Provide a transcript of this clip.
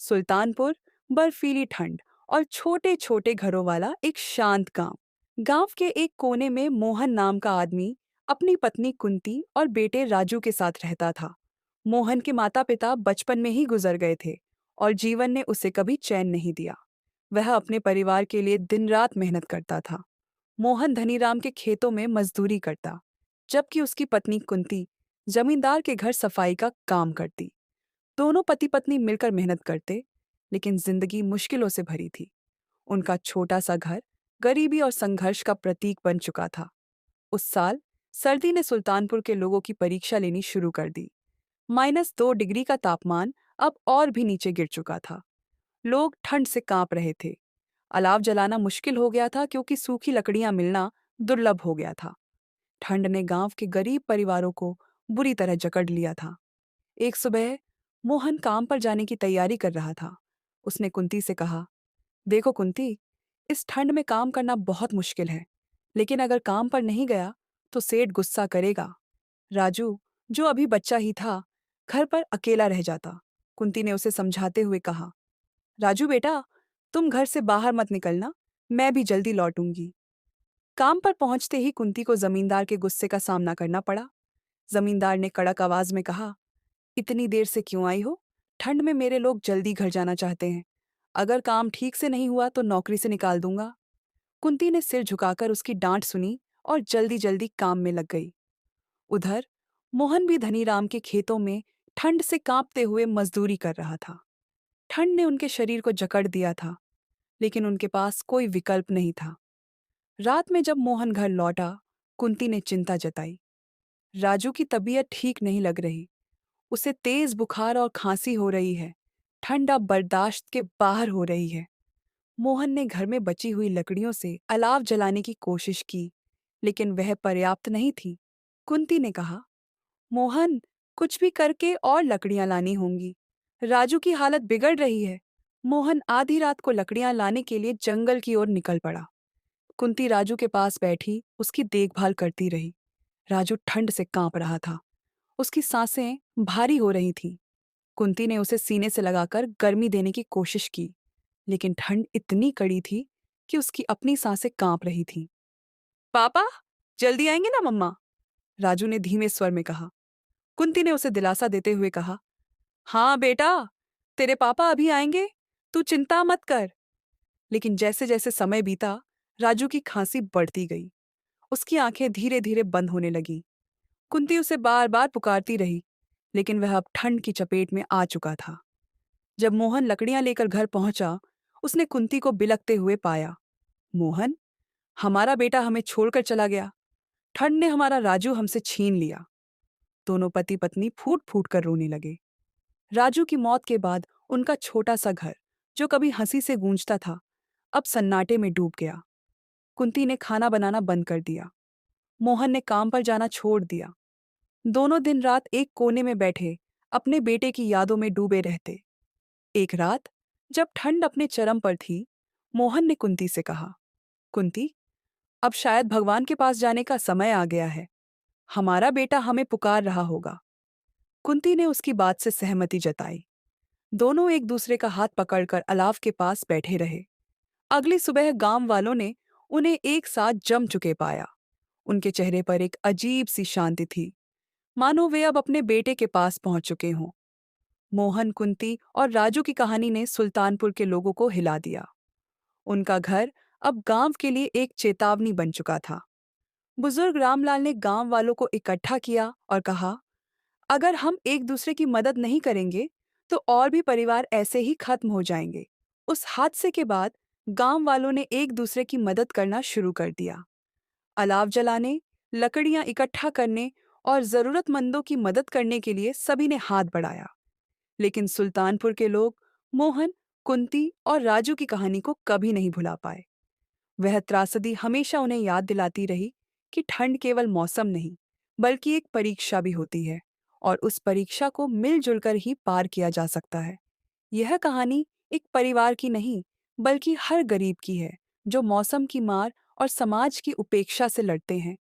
सुल्तानपुर, बर्फीली ठंड और छोटे छोटे घरों वाला एक शांत गांव। गांव के एक कोने में मोहन नाम का आदमी अपनी पत्नी कुंती और बेटे राजू के साथ रहता था। मोहन के माता पिता बचपन में ही गुजर गए थे और जीवन ने उसे कभी चैन नहीं दिया। वह अपने परिवार के लिए दिन रात मेहनत करता था। मोहन धनीराम के खेतों में मजदूरी करता, जबकि उसकी पत्नी कुंती जमींदार के घर सफाई का काम करती। दोनों पति पत्नी मिलकर मेहनत करते, लेकिन जिंदगी मुश्किलों से भरी थी। उनका छोटा सा घर गरीबी और संघर्ष का प्रतीक बन चुका था। उस साल सर्दी ने सुल्तानपुर के लोगों की परीक्षा लेनी शुरू कर दी। -2 डिग्री का तापमान अब और भी नीचे गिर चुका था। लोग ठंड से कांप रहे थे। अलाव जलाना मुश्किल हो गया था क्योंकि सूखी लकड़ियां मिलना दुर्लभ हो गया था। ठंड ने गांव के गरीब परिवारों को बुरी तरह जकड़ लिया था। एक सुबह मोहन काम पर जाने की तैयारी कर रहा था। उसने कुंती से कहा, देखो कुंती, इस ठंड में काम करना बहुत मुश्किल है, लेकिन अगर काम पर नहीं गया तो सेठ गुस्सा करेगा। राजू, जो अभी बच्चा ही था, घर पर अकेला रह जाता। कुंती ने उसे समझाते हुए कहा, राजू बेटा, तुम घर से बाहर मत निकलना, मैं भी जल्दी लौटूंगी। काम पर पहुंचते ही कुंती को जमींदार के गुस्से का सामना करना पड़ा। जमींदार ने कड़क आवाज में कहा, इतनी देर से क्यों आई हो? ठंड में मेरे लोग जल्दी घर जाना चाहते हैं। अगर काम ठीक से नहीं हुआ तो नौकरी से निकाल दूंगा। कुंती ने सिर झुकाकर उसकी डांट सुनी और जल्दी जल्दी काम में लग गई। उधर मोहन भी धनीराम के खेतों में ठंड से कांपते हुए मजदूरी कर रहा था। ठंड ने उनके शरीर को जकड़ दिया था, लेकिन उनके पास कोई विकल्प नहीं था। रात में जब मोहन घर लौटा, कुंती ने चिंता जताई। राजू की तबीयत ठीक नहीं लग रही। उसे तेज बुखार और खांसी हो रही है। ठंड अब बर्दाश्त के बाहर हो रही है। मोहन ने घर में बची हुई लकड़ियों से अलाव जलाने की कोशिश की, लेकिन वह पर्याप्त नहीं थी। कुंती ने कहा, मोहन, कुछ भी करके और लकड़ियां लानी होंगी। राजू की हालत बिगड़ रही है। मोहन आधी रात को लकड़ियां लाने के लिए जंगल की ओर निकल पड़ा। कुंती राजू के पास बैठी उसकी देखभाल करती रही। राजू ठंड से कांप रहा था। उसकी सांसें भारी हो रही थीं। कुंती ने उसे सीने से लगाकर गर्मी देने की कोशिश की, लेकिन ठंड इतनी कड़ी थी कि उसकी अपनी सांसें कांप रही थीं। पापा, जल्दी आएंगे ना मम्मा? राजू ने धीमे स्वर में कहा। कुंती ने उसे दिलासा देते हुए कहा, हाँ बेटा, तेरे पापा अभी आएंगे, तू चिंता मत कर। लेकिन जैसे जैसे समय बीता, राजू की खांसी बढ़ती गई। उसकी आंखें धीरे धीरे बंद होने लगीं। कुंती उसे बार बार पुकारती रही, लेकिन वह अब ठंड की चपेट में आ चुका था। जब मोहन लकड़ियां लेकर घर पहुंचा, उसने कुंती को बिलखते हुए पाया। मोहन, हमारा बेटा हमें छोड़कर चला गया। ठंड ने हमारा राजू हमसे छीन लिया। दोनों पति पत्नी फूट फूट कर रोने लगे। राजू की मौत के बाद उनका छोटा सा घर, जो कभी हंसी से गूंजता था, अब सन्नाटे में डूब गया। कुंती ने खाना बनाना बंद कर दिया। मोहन ने काम पर जाना छोड़ दिया। दोनों दिन रात एक कोने में बैठे अपने बेटे की यादों में डूबे रहते। एक रात, जब ठंड अपने चरम पर थी, मोहन ने कुंती से कहा, कुंती, अब शायद भगवान के पास जाने का समय आ गया है। हमारा बेटा हमें पुकार रहा होगा। कुंती ने उसकी बात से सहमति जताई। दोनों एक दूसरे का हाथ पकड़कर अलाव के पास बैठे रहे। अगली सुबह गांव वालों ने उन्हें एक साथ जम चुके पाया। उनके चेहरे पर एक अजीब सी शांति थी, मानो वे अब अपने बेटे के पास पहुंच चुके हों। मोहन, कुंती और राजू की कहानी ने सुल्तानपुर के लोगों को हिला दिया। उनका घर अब गांव के लिए एक चेतावनी बन चुका था। बुजुर्ग रामलाल ने गांव वालों को इकट्ठा किया और कहा, अगर हम एक दूसरे की मदद नहीं करेंगे तो और भी परिवार ऐसे ही खत्म हो जाएंगे। उस हादसे के बाद गांव वालों ने एक दूसरे की मदद करना शुरू कर दिया। अलाव जलाने, लकड़ियां इकट्ठा करने और जरूरतमंदों की मदद करने के लिए सभी ने हाथ बढ़ाया। लेकिन सुल्तानपुर के लोग मोहन, कुंती और राजू की कहानी को कभी नहीं भुला पाए। वह त्रासदी हमेशा उन्हें याद दिलाती रही कि ठंड केवल मौसम नहीं, बल्कि एक परीक्षा भी होती है, और उस परीक्षा को मिलजुल कर ही पार किया जा सकता है। यह कहानी एक परिवार की नहीं, बल्कि हर गरीब की है, जो मौसम की मार और समाज की उपेक्षा से लड़ते हैं।